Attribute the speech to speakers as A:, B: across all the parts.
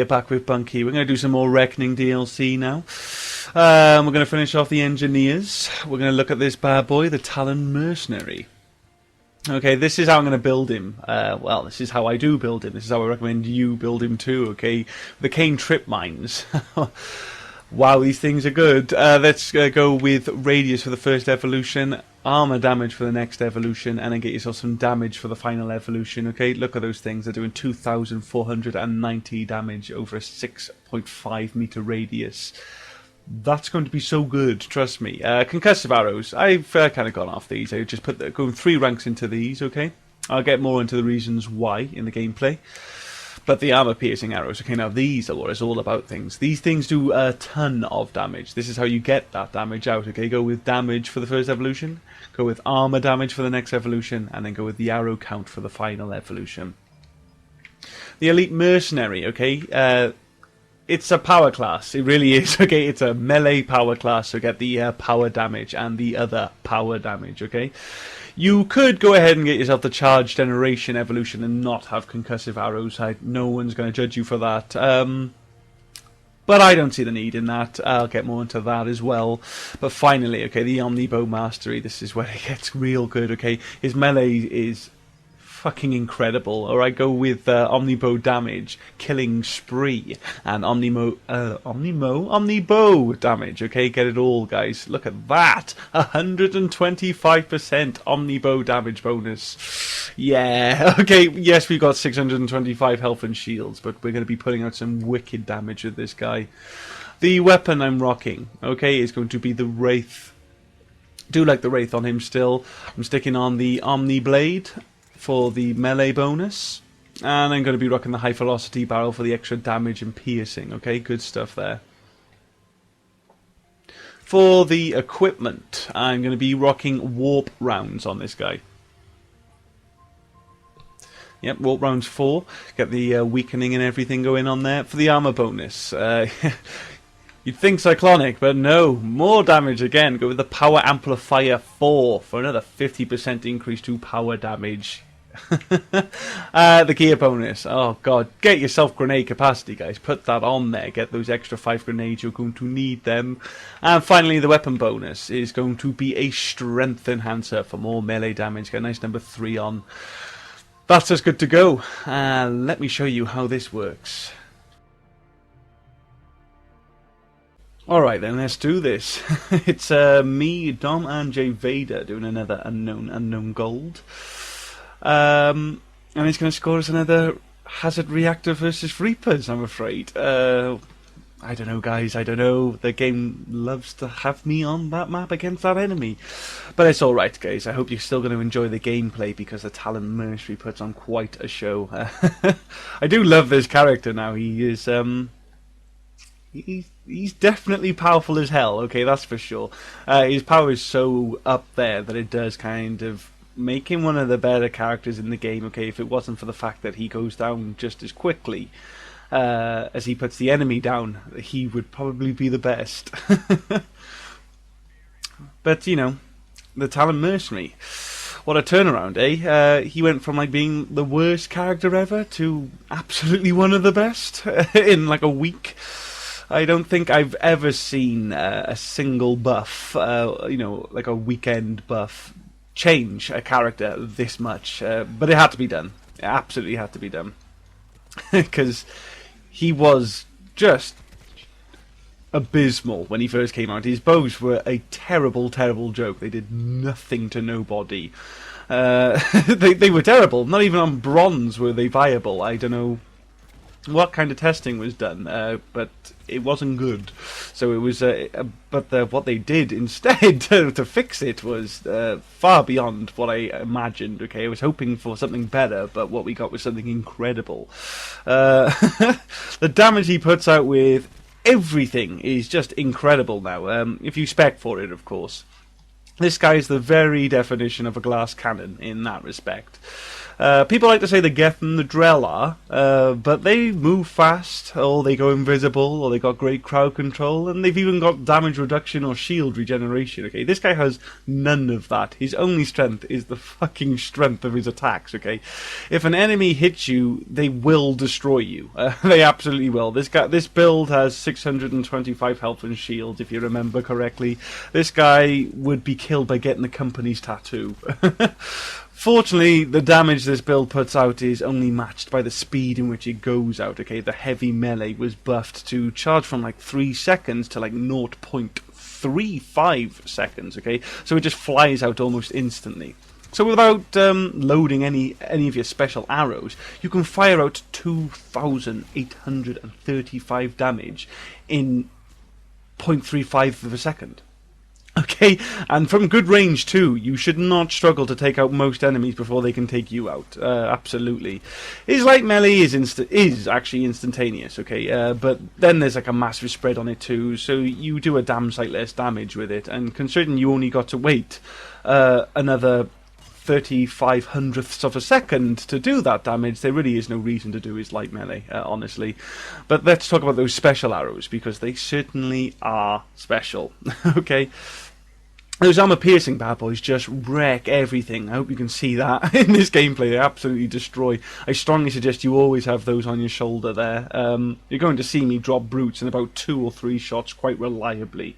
A: Get back with Bunky. We're going to do some more Reckoning DLC now. We're going to finish off the engineers. We're going to look at this bad boy, the Talon Mercenary. Okay, this is how I'm going to build him. Well, this is how I do build him. This is how I recommend you build him too, okay? The Cain trip mines. Wow, these things are good. Let's go with radius for the first evolution, armor damage for the next evolution, and then get yourself some damage for the final evolution, okay? Look at those things. They're doing 2,490 damage over a 6.5 meter radius. That's going to be so good, trust me. Concussive Arrows. I've kind of gone off these. I just going 3 ranks into these, okay? I'll get more into the reasons why in the gameplay. But the armor-piercing arrows, okay, now these are what it's all about things. These things do a ton of damage. This is how you get that damage out, okay? Go with damage for the first evolution, go with armor damage for the next evolution, and then go with the arrow count for the final evolution. The Elite Mercenary, okay? It's a power class. It really is, okay? It's a melee power class, so get the power damage and the other power damage, okay? You could go ahead and get yourself the charge generation evolution and not have concussive arrows. No one's going to judge you for that. But I don't see the need in that. I'll get more into that as well. But finally, okay, the omni-bow mastery. This is where it gets real good, okay? His melee is fucking incredible. Alright, go with omni-bow damage, killing spree, and omni-bow damage, okay? Get it all, guys. Look at that! 125% omni-bow damage bonus. Yeah, okay, yes, we've got 625 health and shields, but we're going to be putting out some wicked damage with this guy. The weapon I'm rocking, okay, is going to be the wraith. Do like the wraith on him still. I'm sticking on the omni blade for the melee bonus, and I'm going to be rocking the high velocity barrel for the extra damage and piercing, okay, good stuff there. For the equipment, I'm going to be rocking warp rounds on this guy. Yep, warp rounds 4, get the weakening and everything going on there. For the armor bonus, you'd think cyclonic, but no, more damage again. Go with the power amplifier 4 for another 50% increase to power damage. The gear bonus, oh god, get yourself grenade capacity, guys, put that on there, get those extra 5 grenades, you're going to need them. And finally the weapon bonus is going to be a strength enhancer for more melee damage, get a nice number 3 on. That's as good to go. Let me show you how this works. Alright then, let's do this. It's me, Dom and J Vader doing another unknown gold. And he's going to score us another Hazard Reactor versus Reapers, I'm afraid. I don't know, guys, I don't know. The game loves to have me on that map against that enemy. But it's alright, guys. I hope you're still going to enjoy the gameplay because the Talon Mercenary puts on quite a show. I do love this character now. He is, he's definitely powerful as hell, okay, that's for sure. His power is so up there that it does kind of make him one of the better characters in the game, okay, if it wasn't for the fact that he goes down just as quickly as he puts the enemy down, he would probably be the best. But, you know, the Talon Mercenary, what a turnaround, eh? He went from like being the worst character ever to absolutely one of the best in like a week. I don't think I've ever seen a single buff, you know, like a weekend buff, change a character this much. But it had to be done. It absolutely had to be done. Because he was just abysmal when he first came out. His bows were a terrible, terrible joke. They did nothing to nobody. They were terrible. Not even on bronze were they viable. I don't know what kind of testing was done, but it wasn't good. So it was, but what they did instead to fix it was far beyond what I imagined. Okay, I was hoping for something better, but what we got was something incredible. The damage he puts out with everything is just incredible now. If you spec for it, of course. This guy is the very definition of a glass cannon in that respect. People like to say the Geth and the Drell are, but they move fast, or they go invisible, or they got great crowd control, and they've even got damage reduction or shield regeneration, okay? This guy has none of that. His only strength is the fucking strength of his attacks, okay? If an enemy hits you, they will destroy you. They absolutely will. This build has 625 health and shield, if you remember correctly. This guy would be killed by getting the company's tattoo. Fortunately, the damage this build puts out is only matched by the speed in which it goes out, okay? The heavy melee was buffed to charge from like 3 seconds to like 0.35 seconds, okay? So it just flies out almost instantly. So without loading any of your special arrows, you can fire out 2,835 damage in 0.35 of a second. Okay, and from good range too. You should not struggle to take out most enemies before they can take you out. Absolutely. His light melee is actually instantaneous, okay, but then there's like a massive spread on it too, so you do a damn sight less damage with it, and considering you only got to wait another 35/100ths of a second to do that damage, there really is no reason to do his light melee, honestly. But let's talk about those special arrows, because they certainly are special. Okay, those armor-piercing bad boys just wreck everything. I hope you can see that in this gameplay. They absolutely destroy. I strongly suggest you always have those on your shoulder there. You're going to see me drop brutes in about 2 or 3 shots quite reliably.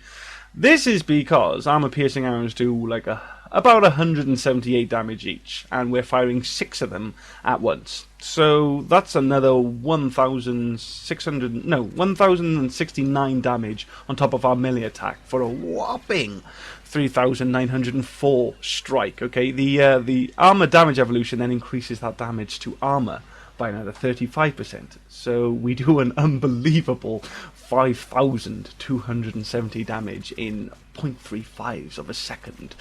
A: This is because armor-piercing arrows do like about 178 damage each, and we're firing 6 of them at once. So that's another 1,069 damage on top of our melee attack for a whopping 3,904 strike. Okay, the armor damage evolution then increases that damage to armor by another 35%. So we do an unbelievable 5,270 damage in 0.35 of a second.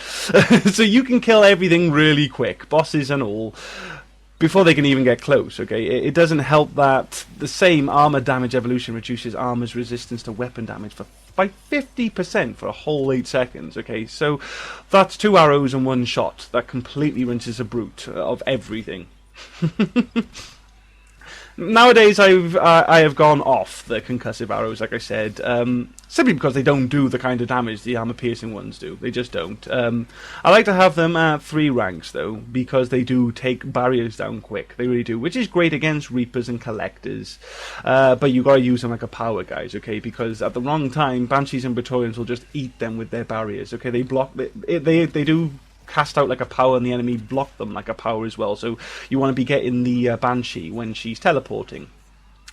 A: So you can kill everything really quick, bosses and all, before they can even get close, okay? It doesn't help that the same armor damage evolution reduces armor's resistance to weapon damage by 50% for a whole 8 seconds, okay? So that's 2 arrows and 1 shot. That completely rinses a brute of everything. Nowadays, I have gone off the concussive arrows, like I said, simply because they don't do the kind of damage the armor-piercing ones do. They just don't. I like to have them at 3 ranks, though, because they do take barriers down quick. They really do, which is great against Reapers and Collectors. But you got to use them like a power, guys, okay? Because at the wrong time, Banshees and Praetorians will just eat them with their barriers, okay? They block. They do cast out like a power, and the enemy block them like a power as well. So you want to be getting the Banshee when she's teleporting,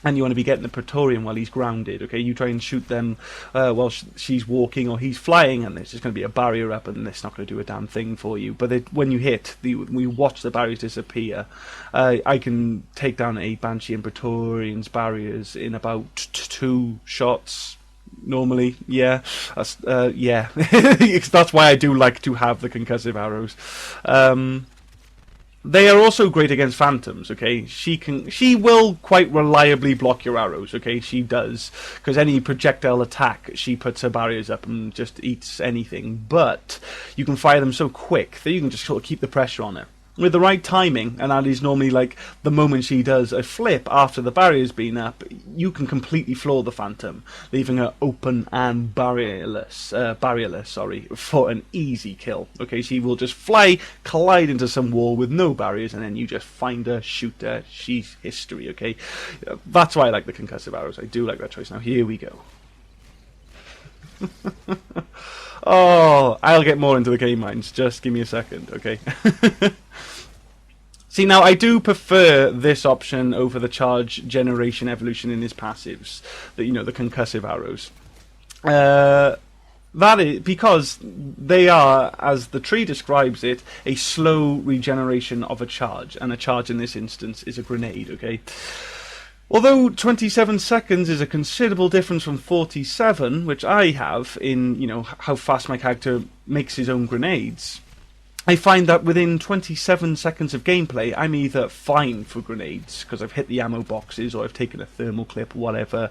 A: and you want to be getting the Praetorian while he's grounded, okay? You try and shoot them while she's walking or he's flying, and there's just going to be a barrier up, and it's not going to do a damn thing for you. But when you hit, when you watch the barriers disappear, I can take down a Banshee and Praetorian's barriers in about 2 shots. Normally, yeah, yeah. That's why I do like to have the concussive arrows. They are also great against phantoms, okay? She will quite reliably block your arrows, okay? She does, because any projectile attack, she puts her barriers up and just eats anything. But you can fire them so quick that you can just sort of keep the pressure on her. With the right timing, and that is normally like the moment she does a flip after the barrier's been up, you can completely floor the Phantom, leaving her open and barrierless, for an easy kill. Okay, she will just fly, collide into some wall with no barriers, and then you just find her, shoot her, she's history, okay? That's why I like the concussive arrows. I do like that choice. Now, here we go. Oh, I'll get more into the game minds. Just give me a second, okay? See, now I do prefer this option over the charge generation evolution in his passives. The concussive arrows. That is because they are, as the tree describes it, a slow regeneration of a charge, and a charge in this instance is a grenade, okay? Although 27 seconds is a considerable difference from 47, which I have in, how fast my character makes his own grenades, I find that within 27 seconds of gameplay, I'm either fine for grenades, because I've hit the ammo boxes, or I've taken a thermal clip, whatever,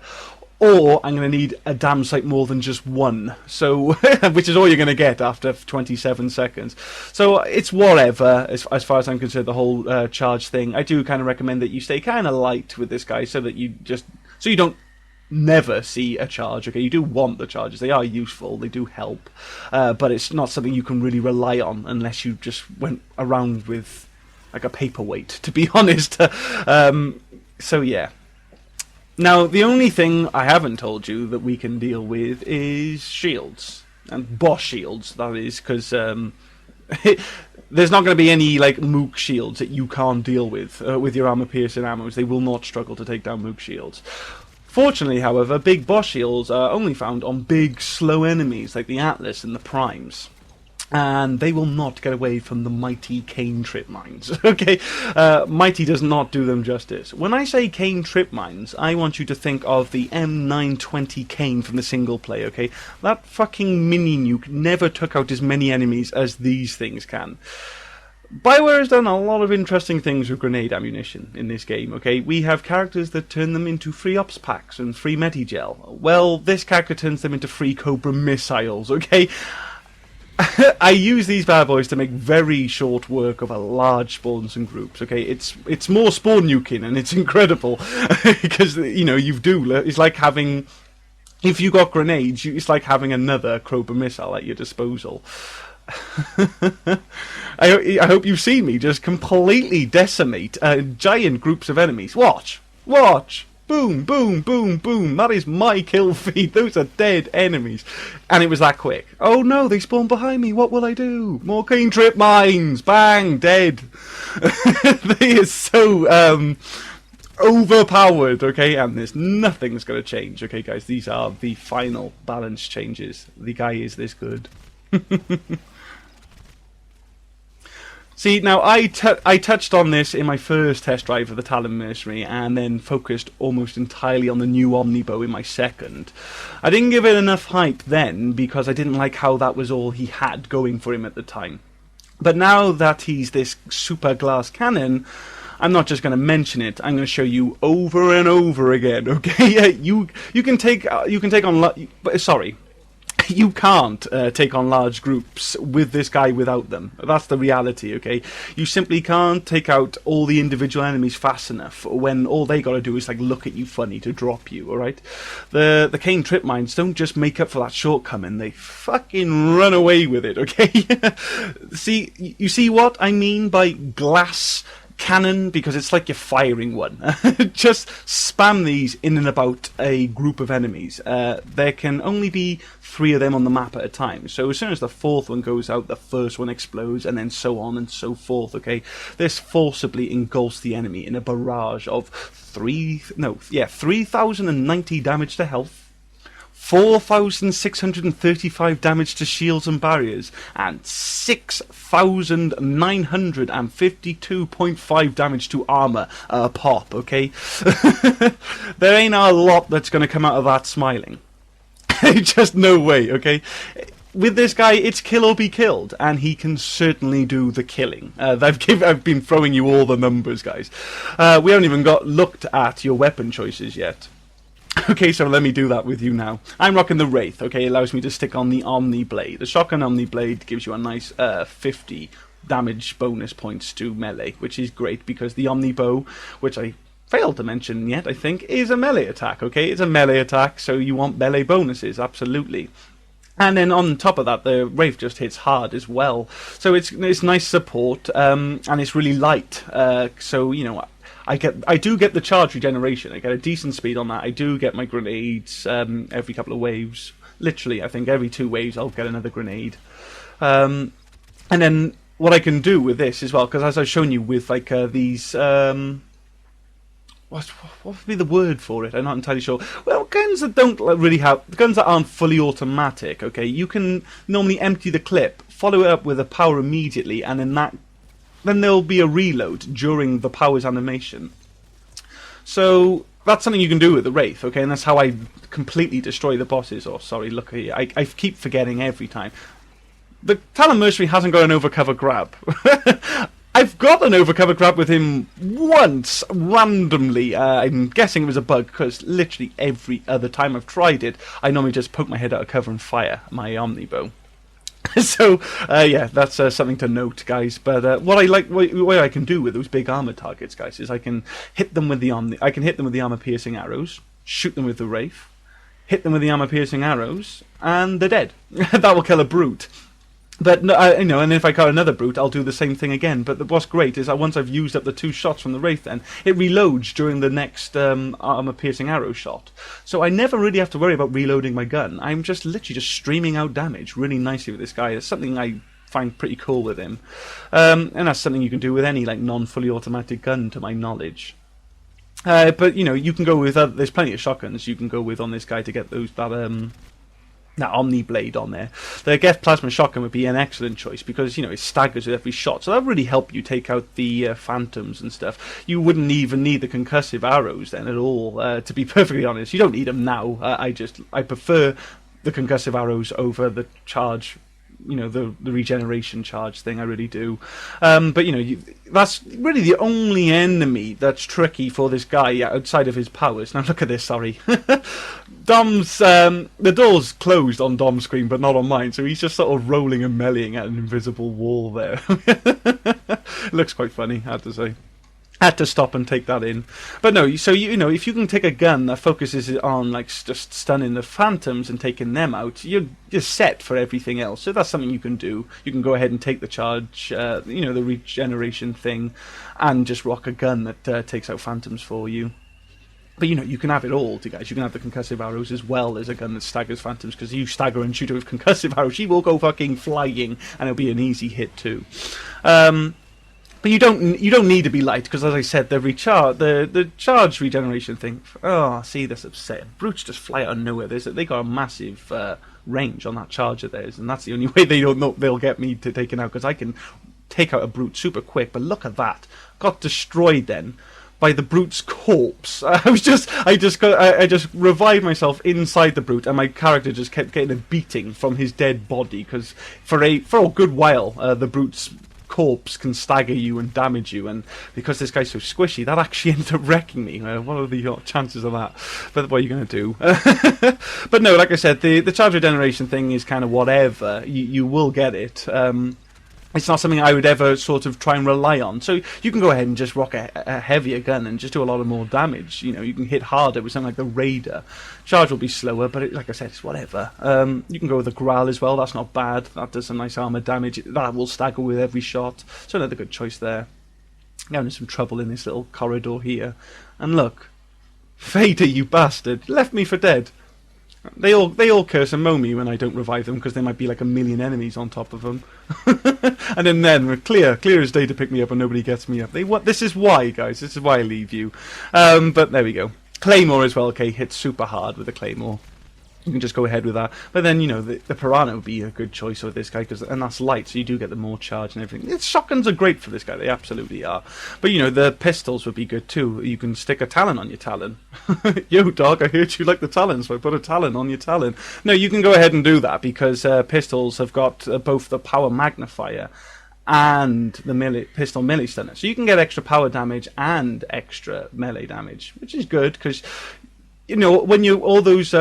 A: or I'm going to need a damn sight more than just one. So, which is all you're going to get after 27 seconds. So it's whatever, as far as I'm concerned, the whole charge thing. I do kind of recommend that you stay kind of light with this guy, so that you don't never see a charge. Okay, you do want the charges; they are useful, they do help, but it's not something you can really rely on unless you just went around with like a paperweight, to be honest. So yeah. Now, the only thing I haven't told you that we can deal with is shields. And boss shields, that is, because there's not going to be any, like, mook shields that you can't deal with your armor-piercing ammos. They will not struggle to take down mook shields. Fortunately, however, big boss shields are only found on big, slow enemies, like the Atlas and the Primes. And they will not get away from the mighty Cain trip mines. Okay, mighty does not do them justice. When I say Cain trip mines, I want you to think of the M920 Cain from the single play. Okay, that fucking mini nuke never took out as many enemies as these things can. Bioware has done a lot of interesting things with grenade ammunition in this game, okay? We have characters that turn them into free ops packs and free medigel. Well, this character turns them into free Cobra missiles, okay? I use these bad boys to make very short work of a large spawns and groups. Okay, it's more spawn nuking, and it's incredible because it's like having, if you got grenades, it's like having another Cobra missile at your disposal. I hope you've seen me just completely decimate giant groups of enemies. Watch. Boom, boom, boom, boom. That is my kill feed. Those are dead enemies. And it was that quick. Oh no, they spawned behind me. What will I do? More Cain trip mines. Bang, dead. They are so overpowered, okay? And there's nothing that's going to change. Okay, guys, these are the final balance changes. The guy is this good. See, now I touched on this in my first test drive of the Talon Mercenary, and then focused almost entirely on the new omni-bow in my second. I didn't give it enough hype then, because I didn't like how that was all he had going for him at the time. But now that he's this super glass cannon, I'm not just going to mention it. I'm going to show you over and over again. Okay, you can take on. Sorry. You can't take on large groups with this guy without them. That's the reality, okay? You simply can't take out all the individual enemies fast enough when all they gotta do is like look at you funny to drop you, alright? The Cain trip mines don't just make up for that shortcoming, they fucking run away with it, okay? You see what I mean by glass cannon? Because it's like you're firing one. Just spam these in and about a group of enemies. There can only be 3 of them on the map at a time, so as soon as the 4th one goes out, the first one explodes, and then so on and so forth, okay? This forcibly engulfs the enemy in a barrage of 3,090 damage to health, 4,635 damage to shields and barriers, and 6,952.5 damage to armor pop, okay? There ain't a lot that's going to come out of that smiling. Just no way, okay? With this guy, it's kill or be killed, and he can certainly do the killing. I've been throwing you all the numbers, guys. We haven't even looked at your weapon choices yet. Okay, so let me do that with you now. I'm rocking the Wraith, okay? It allows me to stick on the Omni Blade. The shotgun Omni Blade gives you a nice 50 damage bonus points to melee, which is great because the omni-bow, which I failed to mention yet, I think, is a melee attack, okay? It's a melee attack, so you want melee bonuses, absolutely. And then on top of that, the Wraith just hits hard as well. So it's nice support, and it's really light. So, you know, I do get the charge regeneration. I get a decent speed on that. I do get my grenades every couple of waves. Literally, I think every 2 waves I'll get another grenade. And then what I can do with this as well, because as I've shown you with like these... What would be the word for it? I'm not entirely sure. Well, guns that don't really have... Guns that aren't fully automatic, okay? You can normally empty the clip, follow it up with a power immediately, and then there'll be a reload during the power's animation. So that's something you can do with the Wraith, okay? And that's how I completely destroy the bosses. Oh, sorry, look here. I keep forgetting every time. The Talon Mercenary hasn't got an overcover grab. I've got an overcover grab with him once, randomly. I'm guessing it was a bug, because literally every other time I've tried it, I normally just poke my head out of cover and fire my omni-bow. So, yeah, that's something to note, guys. But what I can do with those big armor targets, guys, is I can hit them with the armor-piercing arrows, shoot them with the wraith, hit them with the armor-piercing arrows, and they're dead. That will kill a brute. But you know, and if I got another brute, I'll do the same thing again. But what's great is that once I've used up the 2 shots from the wraith, then it reloads during the next armor-piercing arrow shot. So I never really have to worry about reloading my gun. I'm just literally just streaming out damage really nicely with this guy. It's something I find pretty cool with him, and that's something you can do with any like non-fully automatic gun, to my knowledge. But you know, you can go with there's plenty of shotguns you can go with on this guy to get those that Omni Blade on there. The Geth Plasma Shotgun would be an excellent choice because, you know, it staggers with every shot. So that would really help you take out the phantoms and stuff. You wouldn't even need the Concussive Arrows then at all, to be perfectly honest. You don't need them now. I prefer the Concussive Arrows over the charge, you know, the regeneration charge thing. I really do. But, you know, that's really the only enemy that's tricky for this guy outside of his powers. Now, look at this, sorry. Dom's, the door's closed on Dom's screen, but not on mine, so he's just sort of rolling and meleeing at an invisible wall there. It looks quite funny, I have to say. Had to stop and take that in. But no, so you know, if you can take a gun that focuses on like just stunning the phantoms and taking them out, you're set for everything else. So that's something you can do. You can go ahead and take the charge, you know, the regeneration thing, and just rock a gun that takes out phantoms for you. But, you know, you can have it all, guys. You can have the Concussive Arrows as well as a gun that staggers phantoms, because you stagger and shoot her with Concussive Arrows, she will go fucking flying, and it'll be an easy hit too. But you don't need to be light, because as I said, the charge regeneration thing. Oh, see, that's upsetting. Brutes just fly out of nowhere. They got a massive range on that charge of theirs, and that's the only way they'll get me to take it out, because I can take out a brute super quick. But look at that, got destroyed then by the brute's corpse. I just revived myself inside the brute, and my character just kept getting a beating from his dead body, because for a good while the brute's corpse can stagger you and damage you, and because this guy's so squishy, that actually ended up wrecking me. What are the chances of that? But what are you going to do? But no, like I said, the charge regeneration thing is kind of whatever. You will get it. It's not something I would ever sort of try and rely on. So you can go ahead and just rock a heavier gun and just do a lot of more damage. You know, you can hit harder with something like the Raider. Charge will be slower, but like I said, it's whatever. You can go with the Growl as well. That's not bad. That does some nice armor damage. That will stagger with every shot. So another good choice there. Having some trouble in this little corridor here. And look, Vader, you bastard, left me for dead. They all curse and moan me when I don't revive them, because there might be like a million enemies on top of them. And then we're clear as day to pick me up, and nobody gets me up. This is why, guys. This is why I leave you. But there we go. Claymore as well. Okay, hits super hard with the Claymore. You can just go ahead with that. But then, you know, the Piranha would be a good choice with this guy, and that's light, so you do get the more charge and everything. Shotguns are great for this guy, they absolutely are. But, you know, the pistols would be good too. You can stick a Talon on your Talon. Yo, dog, I heard you like the Talon, so I put a Talon on your Talon. No, you can go ahead and do that, because pistols have got both the power magnifier and the pistol melee stunner. So you can get extra power damage and extra melee damage, which is good, because, you know, when you all those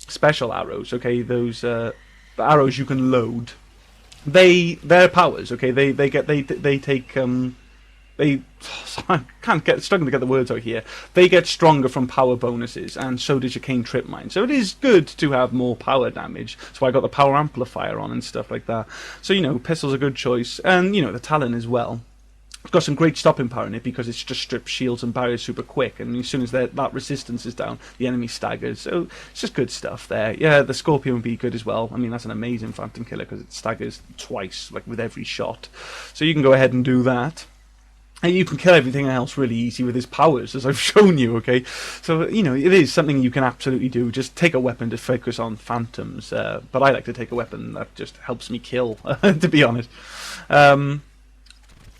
A: special arrows, okay, those arrows you can load, their powers, okay, they take struggling to get the words out here. They get stronger from power bonuses, and so does your Cain Trip Mine. So it is good to have more power damage. So I got the power amplifier on and stuff like that. So, you know, pistol's a good choice, and, you know, the Talon as well. It's got some great stopping power in it, because it's just strips shields and barriers super quick, and as soon as that resistance is down, the enemy staggers. So it's just good stuff there. Yeah, the Scorpion would be good as well. I mean, that's an amazing Phantom Killer, because it staggers twice, like with every shot. So you can go ahead and do that. And you can kill everything else really easy with his powers, as I've shown you, okay? So, you know, it is something you can absolutely do. Just take a weapon to focus on phantoms. But I like to take a weapon that just helps me kill, to be honest.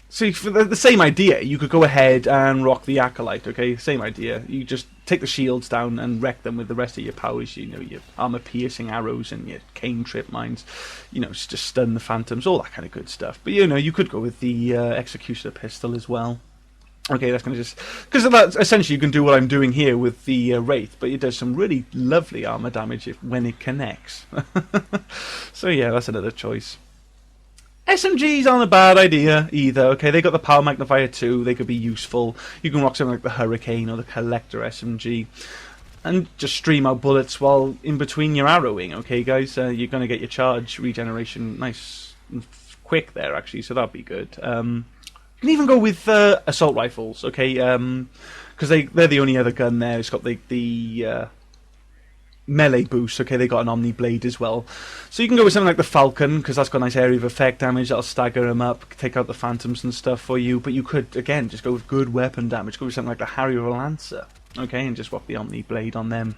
A: So for the same idea, you could go ahead and rock the Acolyte, okay? Same idea. You just take the shields down and wreck them with the rest of your powers. You know, your armor-piercing arrows and your Cain trip mines. You know, just stun the phantoms, all that kind of good stuff. But, you know, you could go with the executioner pistol as well. Okay, that's going to just... Because that's essentially you can do what I'm doing here with the wraith, but it does some really lovely armor damage when it connects. So yeah, that's another choice. SMGs aren't a bad idea either, okay? They got the power magnifier too, they could be useful. You can rock something like the Hurricane or the Collector SMG and just stream out bullets while in between your arrowing, okay guys? You're going to get your charge regeneration nice and quick there actually, so that'd be good. You can even go with assault rifles, okay? Because they're the only other gun there. It's got the melee boost, okay, they got an Omni Blade as well. So you can go with something like the Falcon, because that's got nice area of effect damage, that'll stagger them up, take out the phantoms and stuff for you, but you could, again, just go with good weapon damage, go with something like the Harrier or Lancer, okay, and just rock the Omni Blade on them.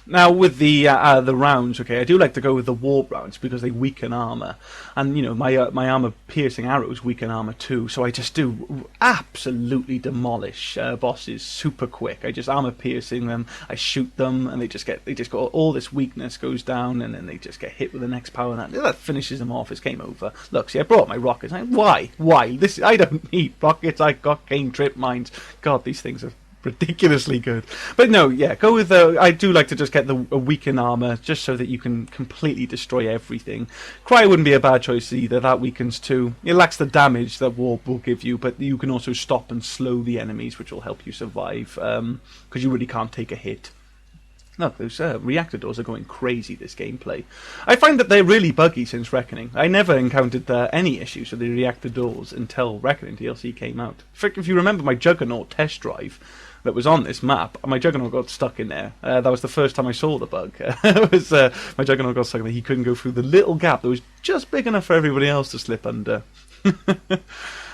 A: Now with the rounds, okay, I do like to go with the warp rounds because they weaken armor, and you know my armor piercing arrows weaken armor too. So I just do absolutely demolish bosses super quick. I just armor piercing them, I shoot them, and they just got all this weakness goes down, and then they just get hit with the next power, and that finishes them off. It's game over. Look, see, I brought my rockets. Why? This I don't need rockets. I got Cain trip mines. God, these things are ridiculously good. But no, yeah, go with I do like to just get a weaken armor just so that you can completely destroy everything. Cry wouldn't be a bad choice either. That weakens too. It lacks the damage that warp will give you, but you can also stop and slow the enemies, which will help you survive because you really can't take a hit. Look, those reactor doors are going crazy this gameplay. I find that they're really buggy since Reckoning. I never encountered any issues with the reactor doors until Reckoning DLC came out. If you remember my Juggernaut test drive that was on this map, my Juggernaut got stuck in there. That was the first time I saw the bug. It was my Juggernaut got stuck in there. He couldn't go through the little gap that was just big enough for everybody else to slip under.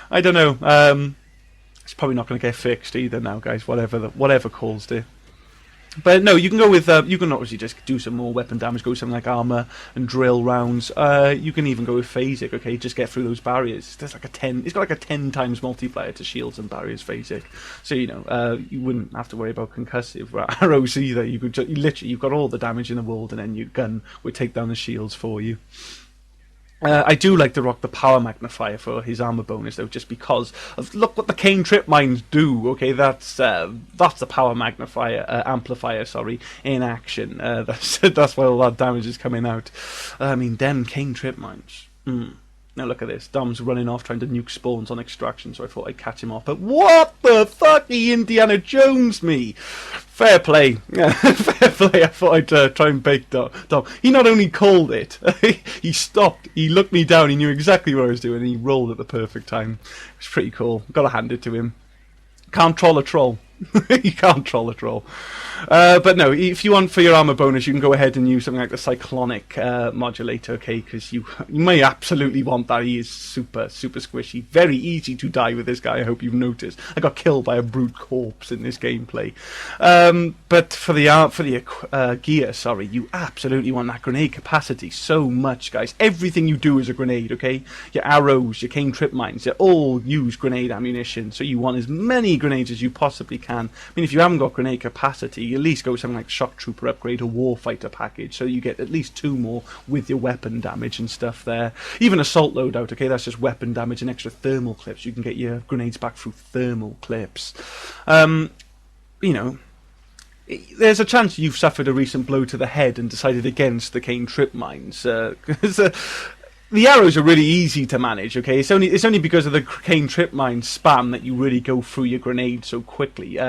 A: I don't know. It's probably not going to get fixed either now, guys. Whatever caused it. But no, you can go with you can obviously just do some more weapon damage, go with something like armor and drill rounds. You can even go with phasic, okay, just get through those barriers. There's like it's got like a 10 times multiplier to shields and barriers phasic. So you know, you wouldn't have to worry about concussive arrows either. You could you've got all the damage in the world, and then your gun would take down the shields for you. I do like to rock the power magnifier for his armor bonus though, just because of look what the Cain trip mines do. Okay, that's the power magnifier amplifier. Sorry, in action. That's why all that damage is coming out. I mean, them Cain trip mines. Now look at this. Dom's running off trying to nuke spawns on extraction, so I thought I'd catch him off. But what the fuck? He Indiana Jones me. Fair play. Fair play. I thought I'd try and bait Dom. He not only called it, he stopped, he looked me down, he knew exactly what I was doing, and he rolled at the perfect time. It was pretty cool. Gotta hand it to him. Can't troll a troll. You can't troll a troll. But no, if you want for your armor bonus, you can go ahead and use something like the cyclonic modulator, okay? Because you may absolutely want that. He is super squishy. Very easy to die with this guy. I hope you've noticed. I got killed by a brute corpse in this gameplay. But for the gear, sorry, you absolutely want that grenade capacity so much, guys. Everything you do is a grenade, okay? Your arrows, your Cain trip mines, they all use grenade ammunition. So you want as many grenades as you possibly can. I mean, if you haven't got grenade capacity, you at least go with something like Shock Trooper upgrade or Warfighter package, so you get at least 2 more with your weapon damage and stuff there. Even Assault loadout, okay, that's just weapon damage and extra thermal clips. You can get your grenades back through thermal clips. You know, there's a chance you've suffered a recent blow to the head and decided against the Cain trip mines. The arrows are really easy to manage, okay? It's only because of the Cain trip mine spam that you really go through your grenade so quickly.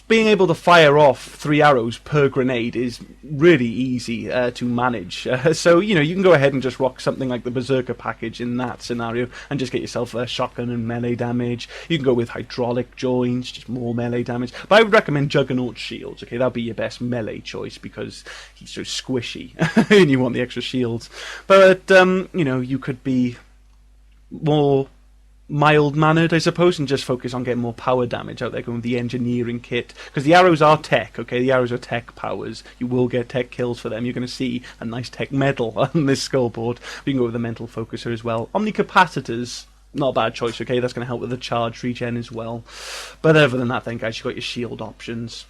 A: Being able to fire off 3 arrows per grenade is really easy to manage. So, you know, you can go ahead and just rock something like the Berserker package in that scenario and just get yourself a shotgun and melee damage. You can go with hydraulic joints, just more melee damage. But I would recommend Juggernaut shields, okay? That'd be your best melee choice because he's so squishy and you want the extra shields. But, you know, you could be more mild-mannered, I suppose, and just focus on getting more power damage out there, going with the engineering kit, because the arrows are tech, okay? The arrows are tech powers. You will get tech kills for them. You're going to see a nice tech medal on this scoreboard. You can go with the mental focuser as well. Omni-capacitors not a bad choice, okay? That's going to help with the charge regen as well. But other than that then, guys, you've got your shield options.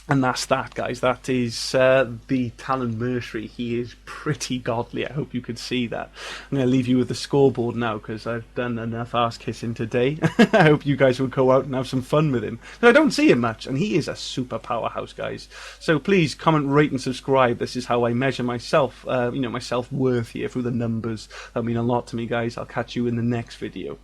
A: And that's that, guys. That is the Talon Mercenary. He is pretty godly. I hope you could see that. I'm going to leave you with the scoreboard now because I've done enough ass kissing today. I hope you guys will go out and have some fun with him. I don't see him much, and he is a super powerhouse, guys. So please comment, rate, and subscribe. This is how I measure myself, my self-worth here through the numbers. That mean a lot to me, guys. I'll catch you in the next video.